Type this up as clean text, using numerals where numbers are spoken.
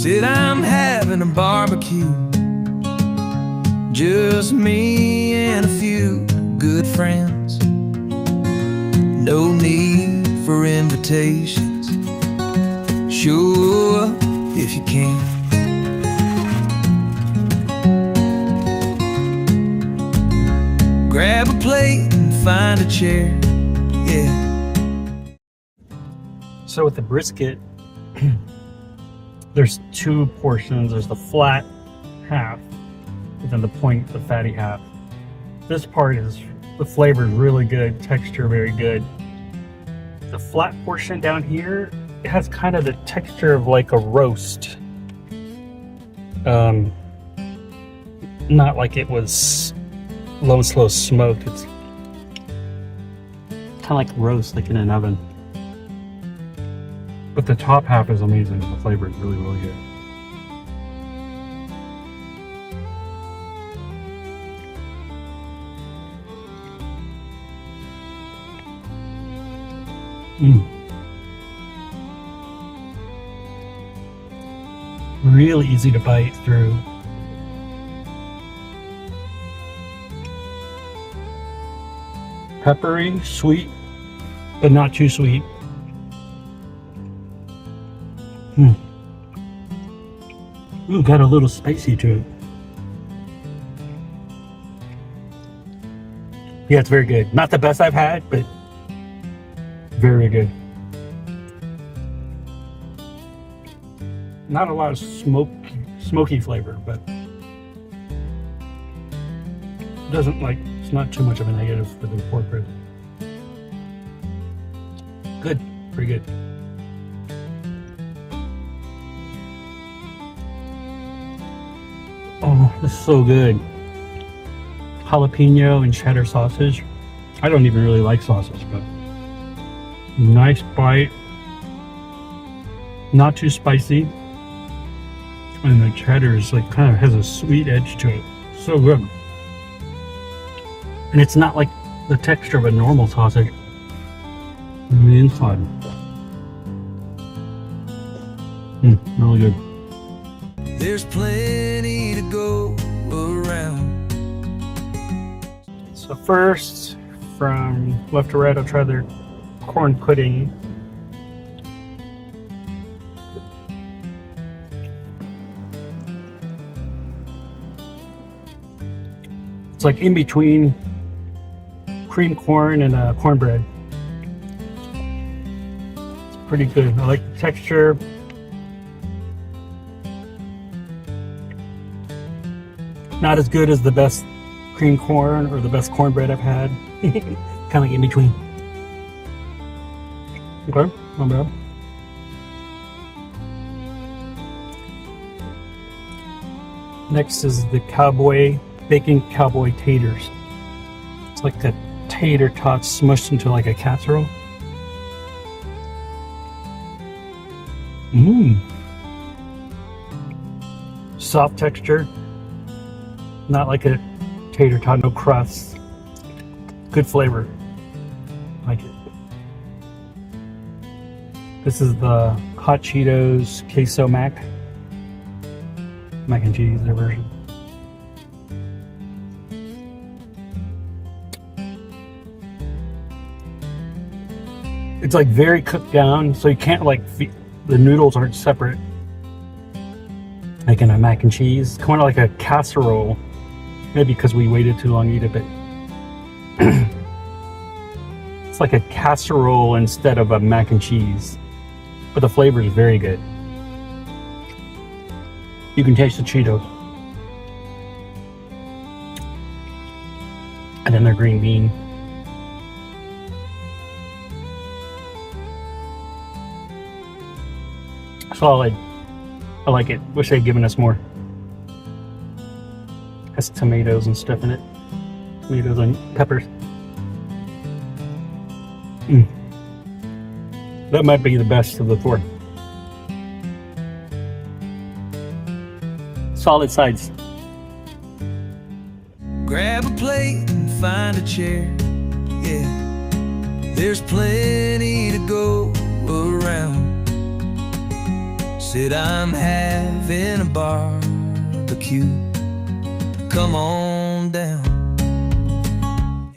Said I'm having a barbecue, just me and a few good friends. No need for invitations. Show up if you can. Grab a plate and find a chair, yeah. So with the brisket, there's two portions. There's the flat half and then the point, the fatty half. This part is, the flavor is really good, texture very good. The flat portion down here, it has kind of the texture of like a roast. Not like it was low and slow smoked. It's kind of like roast, like in an oven. But the top half is amazing. The flavor is really, really good. Really easy to bite through. Peppery, sweet, but not too sweet. Ooh, got a little spicy to it. Yeah, it's very good. Not the best I've had, but very good. Not a lot of smoky flavor, but doesn't like, it's not too much of a negative for the pork rib. Good, pretty good. Oh, this is so good. Jalapeno and cheddar sausage. I don't even really like sausage, but nice bite. Not too spicy. And the cheddar is like kind of has a sweet edge to it. So good. And it's not like the texture of a normal sausage on the inside. Really good. There's plenty to go around. So first, from left to right, I'll try their corn pudding. It's like in between cream corn and cornbread. It's pretty good. I like the texture. Not as good as the best cream corn or the best cornbread I've had. Kind of like in between. Okay, not bad. Next is the bacon cowboy taters. It's like a tater tot smushed into like a casserole. Soft texture. Not like a tater tot, no crust. Good flavor. Like it. This is the Hot Cheetos Queso Mac and cheese, their version. It's like very cooked down, so you can't like, the noodles aren't separate. Like in a mac and cheese, kind of like a casserole. Maybe because we waited too long to eat it, but it's like a casserole instead of a mac and cheese. But the flavor is very good. You can taste the Cheetos. And then their green bean. Solid. I like it. Wish they'd given us more. Has tomatoes and stuff in it. Tomatoes and peppers. That might be the best of the four. Solid sides. Grab a plate and find a chair, yeah. There's plenty to go around. Said I'm having a barbecue. Come on down.